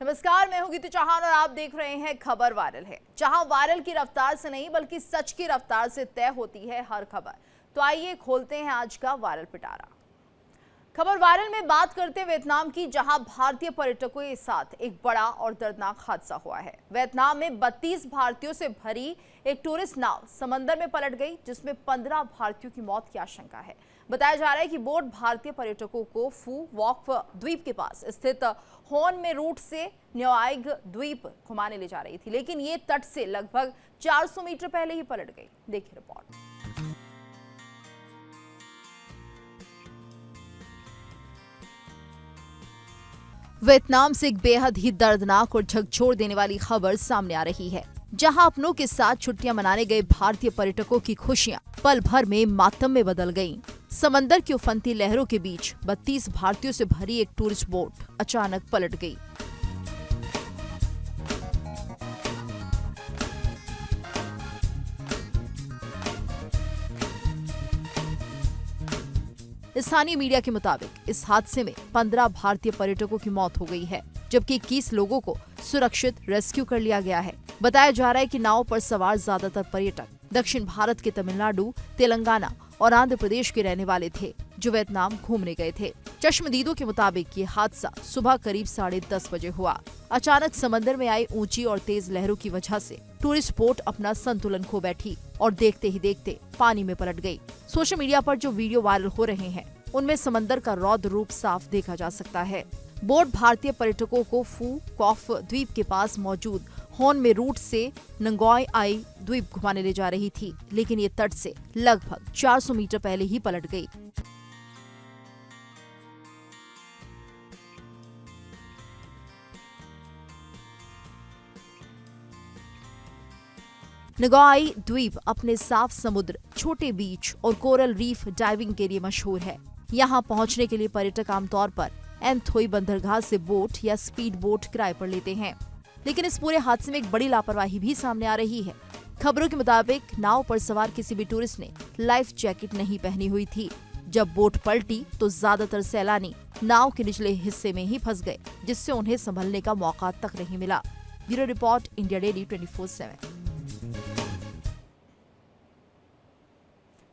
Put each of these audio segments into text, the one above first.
नमस्कार, मैं हूं गीतू चौहान और आप देख रहे हैं खबर वायरल है, जहां वायरल की रफ्तार से नहीं बल्कि सच की रफ्तार से तय होती है हर खबर। तो आइए खोलते हैं आज का वायरल पिटारा। खबर वायरल में बात करते हैं वियतनाम की, जहां भारतीय पर्यटकों के साथ एक बड़ा और दर्दनाक हादसा हुआ है। वियतनाम में 32 भारतीयों से भरी एक टूरिस्ट नाव समंदर में पलट गई, जिसमें 15 भारतीयों की मौत की आशंका है। बताया जा रहा है कि बोट भारतीय पर्यटकों को फू वॉक द्वीप के पास स्थित होन में रूट से न्योआइग द्वीप घुमाने ले जा रही थी, लेकिन ये तट से लगभग 400 मीटर पहले ही पलट गई। देखिए रिपोर्ट। वियतनाम से एक बेहद ही दर्दनाक और झकझोर देने वाली खबर सामने आ रही है, जहां अपनों के साथ छुट्टियां मनाने गए भारतीय पर्यटकों की खुशियां पल भर में मातम में बदल गईं। समंदर की उफनती लहरों के बीच 32 भारतीयों से भरी एक टूरिस्ट बोट अचानक पलट गई। स्थानीय मीडिया के मुताबिक इस हादसे में 15 भारतीय पर्यटकों की मौत हो गई है, जबकि 21 लोगों को सुरक्षित रेस्क्यू कर लिया गया है। बताया जा रहा है कि नाव पर सवार ज्यादातर पर्यटक दक्षिण भारत के तमिलनाडु, तेलंगाना और आंध्र प्रदेश के रहने वाले थे, जो वियतनाम घूमने गए थे। चश्मदीदों के मुताबिक ये हादसा सुबह करीब 10:30 बजे हुआ। अचानक समंदर में आई ऊंची और तेज लहरों की वजह से टूरिस्ट बोट अपना संतुलन खो बैठी और देखते ही देखते पानी में पलट गई। सोशल मीडिया पर जो वीडियो वायरल हो रहे हैं, उनमें समंदर का रौद्र रूप साफ देखा जा सकता है। बोट भारतीय पर्यटकों को फू कॉफ द्वीप के पास मौजूद होन में रूट से नंगोय आई द्वीप घुमाने ले जा रही थी, लेकिन ये तट से लगभग 400 मीटर पहले ही पलट गई। नगोई द्वीप अपने साफ समुद्र, छोटे बीच और कोरल रीफ डाइविंग के लिए मशहूर है। यहाँ पहुँचने के लिए पर्यटक आमतौर पर एंथोई बंदरगाह से बोट या स्पीड बोट किराए पर लेते हैं, लेकिन इस पूरे हादसे में एक बड़ी लापरवाही भी सामने आ रही है। खबरों के मुताबिक नाव पर सवार किसी भी टूरिस्ट ने लाइफ जैकेट नहीं पहनी हुई थी। जब बोट पलटी तो ज्यादातर सैलानी नाव के निचले हिस्से में ही फंस गए, जिससे उन्हें संभलने का मौका तक नहीं मिला। Bureau report, India daily 24/7।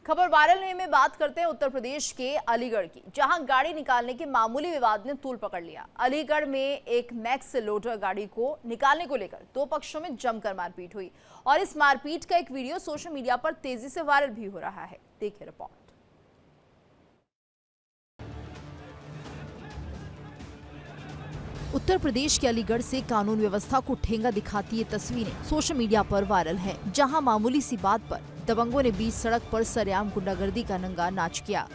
खबर वायरल होने में बात करते हैं उत्तर प्रदेश के अलीगढ़ की, जहां गाड़ी निकालने के मामूली विवाद ने तूल पकड़ लिया। अलीगढ़ में एक मैक्स लोडर गाड़ी को निकालने को लेकर दो पक्षों में जमकर मारपीट हुई और इस मारपीट का एक वीडियो सोशल मीडिया पर तेजी से वायरल भी हो रहा है। देखिए रिपोर्ट। उत्तर प्रदेश के अलीगढ़ से कानून व्यवस्था को ठेंगा दिखाती ये तस्वीरें सोशल मीडिया पर वायरल हैं, जहां मामूली सी बात पर दबंगों ने बीच सड़क पर सरेआम गुंडागर्दी का नंगा नाच किया।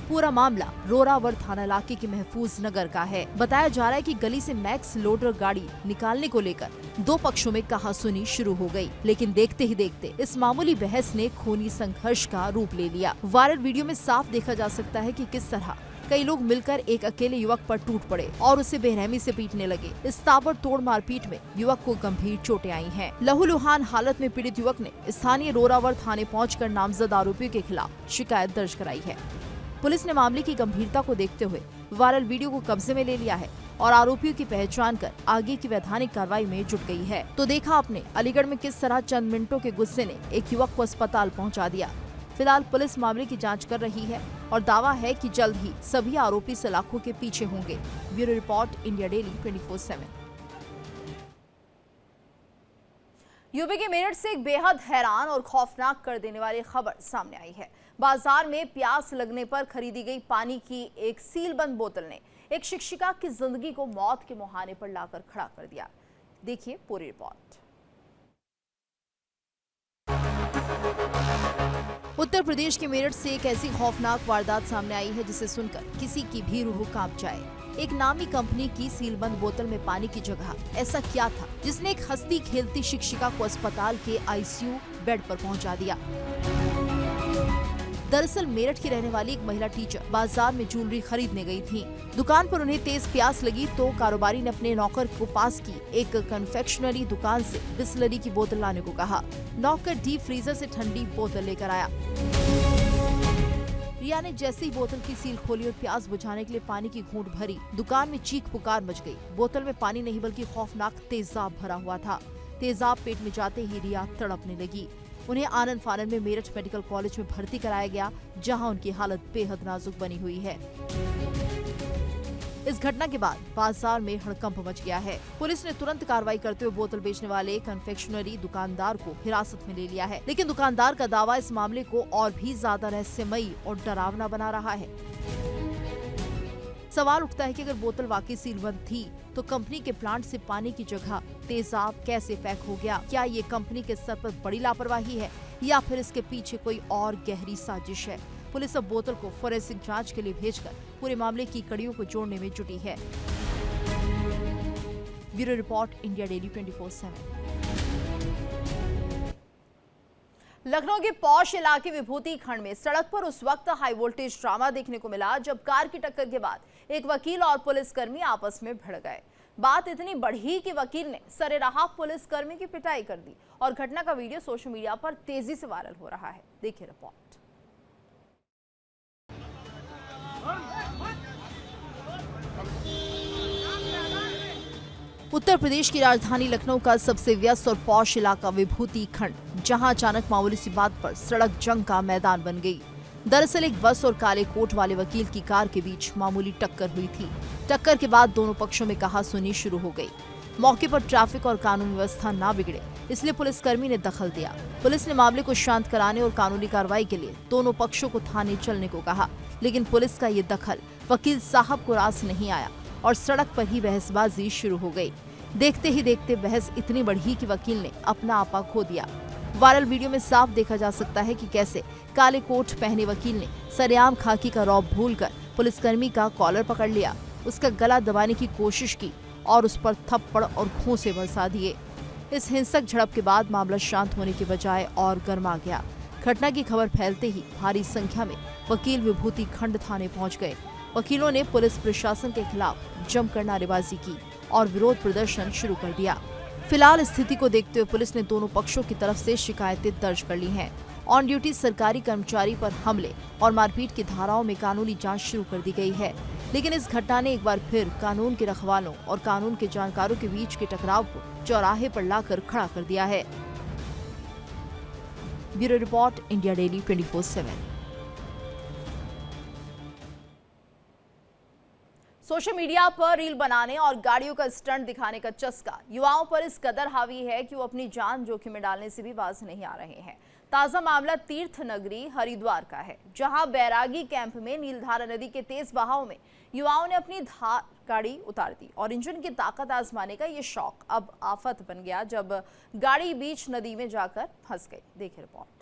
पूरा मामला रोरावर थाना इलाके के महफूज नगर का है। बताया जा रहा है कि गली से मैक्स लोडर गाड़ी निकालने को लेकर दो पक्षों में कहासुनी शुरू हो गई, लेकिन देखते ही देखते इस मामूली बहस ने खूनी संघर्ष का रूप ले लिया। वायरल वीडियो में साफ देखा जा सकता है कि किस तरह कई लोग मिलकर एक अकेले युवक पर टूट पड़े और उसे बेरहमी से पीटने लगे। इस ताबड़तोड़ मारपीट में युवक को गंभीर चोटें आई हैं। लहूलुहान हालत में पीड़ित युवक ने स्थानीय रोरावर थाने पहुंचकर नामजद आरोपियों के खिलाफ शिकायत दर्ज कराई है। पुलिस ने मामले की गंभीरता को देखते हुए वायरल वीडियो को कब्जे में ले लिया है और आरोपियों की पहचान कर आगे की वैधानिक कार्रवाई में जुट गई है। तो देखा आपने अलीगढ़ में किस तरह चंद मिनटों के गुस्से ने एक युवक को अस्पताल पहुँचा दिया। फिलहाल पुलिस मामले की जांच कर रही है और दावा है कि जल्द ही सभी आरोपी सलाखों के पीछे होंगे। Bureau report, India daily 24/7। UP के मेरठ से एक बेहद हैरान और खौफनाक कर देने वाली खबर सामने आई है। बाजार में प्यास लगने पर खरीदी गई पानी की एक सीलबंद बोतल ने एक शिक्षिका की जिंदगी को मौत के मुहाने पर लाकर खड़ा कर दिया। देखिए पूरी रिपोर्ट। उत्तर प्रदेश के मेरठ से एक ऐसी खौफनाक वारदात सामने आई है जिसे सुनकर किसी की भी रूह कांप जाए। एक नामी कंपनी की सीलबंद बोतल में पानी की जगह ऐसा क्या था जिसने एक हंसती खेलती शिक्षिका को अस्पताल के आईसीयू बेड पर पहुंचा दिया। दरअसल मेरठ की रहने वाली एक महिला टीचर बाजार में ज्वेलरी खरीदने गई थी। दुकान पर उन्हें तेज प्यास लगी तो कारोबारी ने अपने नौकर को पास की एक कन्फेक्शनरी दुकान से बिस्लरी की बोतल लाने को कहा। नौकर डीप फ्रीजर से ठंडी बोतल लेकर आया। रिया ने जैसे ही बोतल की सील खोली और प्यास बुझाने के लिए पानी की घूंट भरी, दुकान में चीख पुकार मच गई। बोतल में पानी नहीं बल्कि खौफनाक तेजाब भरा हुआ था। तेजाब पेट में जाते ही रिया तड़पने लगी। उन्हें आनन फानन में मेरठ मेडिकल कॉलेज में भर्ती कराया गया, जहां उनकी हालत बेहद नाजुक बनी हुई है। इस घटना के बाद बाजार में हड़कंप मच गया है। पुलिस ने तुरंत कार्रवाई करते हुए बोतल बेचने वाले कन्फेक्शनरी दुकानदार को हिरासत में ले लिया है। लेकिन दुकानदार का दावा इस मामले को और भी ज्यादा रहस्यमयी और डरावना बना रहा है। सवाल उठता है कि अगर बोतल वाकई सीलबंद थी तो कंपनी के प्लांट से पानी की जगह तेजाब कैसे पैक हो गया? क्या ये कंपनी के स्तर पर बड़ी लापरवाही है या फिर इसके पीछे कोई और गहरी साजिश है? पुलिस अब बोतल को फोरेंसिक जांच के लिए भेजकर पूरे मामले की कड़ियों को जोड़ने में जुटी है। Bureau report, India daily 24/7। Lucknow के पौष इलाके विभूति खंड में सड़क पर उस वक्त हाई वोल्टेज ड्रामा देखने को मिला जब कार की टक्कर के बाद एक वकील और पुलिसकर्मी आपस में भिड़ गए। बात इतनी बढ़ी कि वकील ने सरेराह पुलिसकर्मी की पिटाई कर दी और घटना का वीडियो सोशल मीडिया पर तेजी से वायरल हो रहा है। देखिए रिपोर्ट। उत्तर प्रदेश की राजधानी लखनऊ का सबसे व्यस्त और पौष इलाका विभूति खंड, जहां अचानक मामूली सी बात पर सड़क जंग का मैदान बन गई। दरअसल एक बस और काले कोट वाले वकील की कार के बीच मामूली टक्कर हुई थी। टक्कर के बाद दोनों पक्षों में कहासुनी शुरू हो गई। मौके पर ट्रैफिक और कानून व्यवस्था ना बिगड़े, इसलिए पुलिसकर्मी ने दखल दिया। पुलिस ने मामले को शांत कराने और कानूनी कार्रवाई के लिए दोनों पक्षों को थाने चलने को कहा, लेकिन पुलिस का ये दखल वकील साहब को रास नहीं आया और सड़क पर ही बहसबाजी शुरू हो गई। देखते ही देखते बहस इतनी बढ़ी कि वकील ने अपना आपा खो दिया। वायरल वीडियो में साफ देखा जा सकता है कि कैसे काले कोट पहने वकील ने सरेआम खाकी का रौब भूलकर पुलिसकर्मी का कॉलर पकड़ लिया, उसका गला दबाने की कोशिश की और उस पर थप्पड़ और घूंसे बरसा दिए। इस हिंसक झड़प के बाद मामला शांत होने के बजाय और गर्मा गया। घटना की खबर फैलते ही भारी संख्या में वकील विभूति खंड थाने पहुंच गए। वकीलों ने पुलिस प्रशासन के खिलाफ जमकर नारेबाजी की और विरोध प्रदर्शन शुरू कर दिया। फिलहाल स्थिति को देखते हुए पुलिस ने दोनों पक्षों की तरफ से शिकायतें दर्ज कर ली हैं। ऑन ड्यूटी सरकारी कर्मचारी पर हमले और मारपीट की धाराओं में कानूनी जांच शुरू कर दी गई है। लेकिन इस घटना ने एक बार फिर कानून के रखवालों और कानून के जानकारों के बीच के टकराव को चौराहे पर लाकर खड़ा कर दिया है। Bureau report, India daily 24/7। Social media पर रील बनाने और गाड़ियों का स्टंट दिखाने का चस्का युवाओं पर इस कदर हावी है कि वो अपनी जान जोखिम में डालने से भी बाज नहीं आ रहे हैं। ताजा मामला तीर्थ नगरी हरिद्वार का है, जहां बैरागी कैंप में नीलधारा नदी के तेज बहाव में युवाओं ने अपनी धार गाड़ी उतार दी और इंजन की ताकत आजमाने का ये शौक अब आफत बन गया जब गाड़ी बीच नदी में जाकर फंस गई। देखिए रिपोर्ट।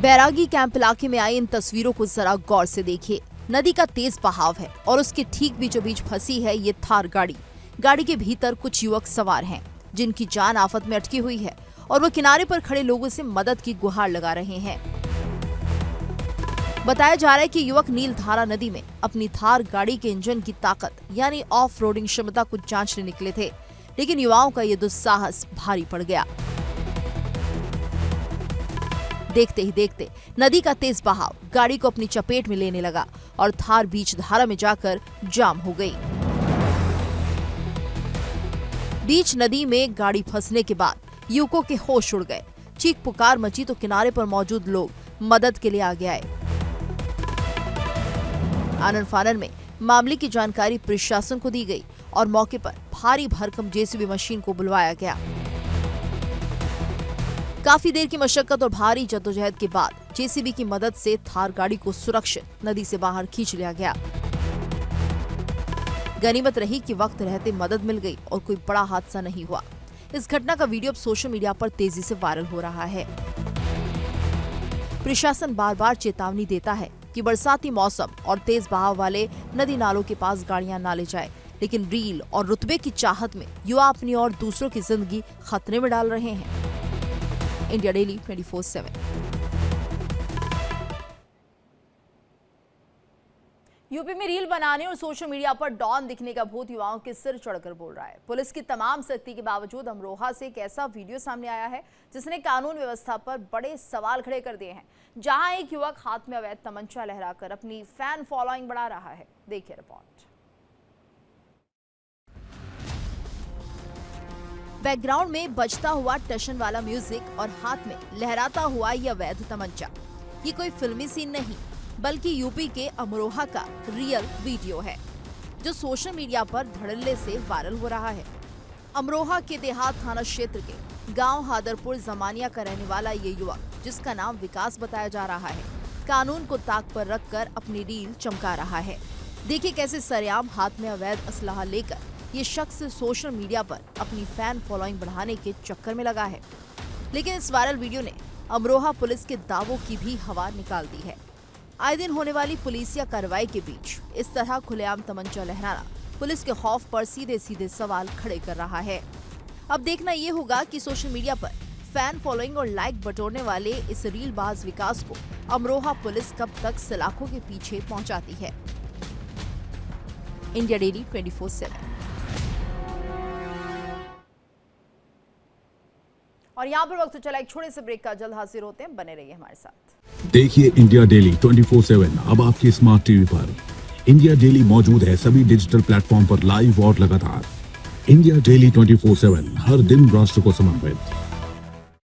बैरागी कैंप इलाके में आई इन तस्वीरों को जरा गौर से देखिए। नदी का तेज बहाव है और उसके ठीक बीचों बीच फंसी है ये थार गाड़ी। गाड़ी के भीतर कुछ युवक सवार हैं, जिनकी जान आफत में अटकी हुई है और वो किनारे पर खड़े लोगों से मदद की गुहार लगा रहे हैं। बताया जा रहा है कि युवक नीलधारा नदी में अपनी थार गाड़ी के इंजन की ताकत यानी ऑफ रोडिंग क्षमता को जांचने निकले थे, लेकिन युवाओं का ये दुस्साहस भारी पड़ गया। देखते ही देखते नदी का तेज बहाव गाड़ी को अपनी चपेट में लेने लगा और थार बीच धारा में जाकर जाम हो गई। बीच नदी में गाड़ी फंसने के बाद युवकों के होश उड़ गए। चीख पुकार मची तो किनारे पर मौजूद लोग मदद के लिए आगे आए। आनन फानन में मामले की जानकारी प्रशासन को दी गई और मौके पर भारी भरकम जेसीबी मशीन को बुलवाया गया। काफी देर की मशक्कत और भारी जद्दोजहद के बाद जेसीबी की मदद से थार गाड़ी को सुरक्षित नदी से बाहर खींच लिया गया। गनीमत रही कि वक्त रहते मदद मिल गई और कोई बड़ा हादसा नहीं हुआ। इस घटना का वीडियो अब सोशल मीडिया पर तेजी से वायरल हो रहा है। प्रशासन बार बार चेतावनी देता है कि बरसाती मौसम और तेज बहाव वाले नदी नालों के पास गाड़ियां ना ले जाएं, लेकिन रील और रुतबे की चाहत में युवा अपनी और दूसरों की जिंदगी खतरे में डाल रहे हैं। India daily 24/7। यूपी में रील बनाने और सोशल मीडिया पर डॉन दिखने का भूत युवाओं के सिर चढ़कर बोल रहा है। पुलिस की तमाम सख्ती के बावजूद अमरोहा से एक ऐसा वीडियो सामने आया है जिसने कानून व्यवस्था पर बड़े सवाल खड़े कर दिए हैं, जहां एक युवक हाथ में अवैध तमंचा लहराकर अपनी फैन फॉलोइंग बढ़ा रहा है। देखिए रिपोर्ट। बैकग्राउंड में बजता हुआ टशन वाला म्यूजिक और हाथ में लहराता हुआ यह अवैध तमंचा, ये कोई फिल्मी सीन नहीं बल्कि यूपी के अमरोहा का रियल वीडियो है जो सोशल मीडिया पर धड़ल्ले से वायरल हो रहा है। अमरोहा के देहात थाना क्षेत्र के गांव हादरपुर जमानिया का रहने वाला ये युवक, जिसका नाम विकास बताया जा रहा है, कानून को ताक पर रखकर अपनी रील चमका रहा है। देखिए कैसे सरेआम हाथ में अवैध असलाहा लेकर ये शख्स सोशल मीडिया पर अपनी फैन फॉलोइंग बढ़ाने के चक्कर में लगा है। लेकिन इस वायरल वीडियो ने अमरोहा पुलिस के दावों की भी हवा निकाल दी है। आए दिन होने वाली पुलिसिया कार्रवाई के बीच इस तरह खुलेआम तमंचा लहराना पुलिस के खौफ पर सीधे सीधे सवाल खड़े कर रहा है। अब देखना ये होगा कि सोशल मीडिया पर फैन फॉलोइंग और लाइक बटोरने वाले इस रीलबाज विकास को अमरोहा पुलिस कब तक सलाखों के पीछे पहुंचाती है। India daily 24/7। और यहाँ पर वक्त चला एक छोटे से ब्रेक का, जल्द हाजिर होते हैं, बने रहिए हमारे साथ। देखिए इंडिया डेली 24/7 अब आपकी स्मार्ट टीवी पर। इंडिया डेली मौजूद है सभी डिजिटल प्लेटफॉर्म पर लाइव और लगातार। इंडिया डेली 24/7 हर दिन राष्ट्र को समर्पित।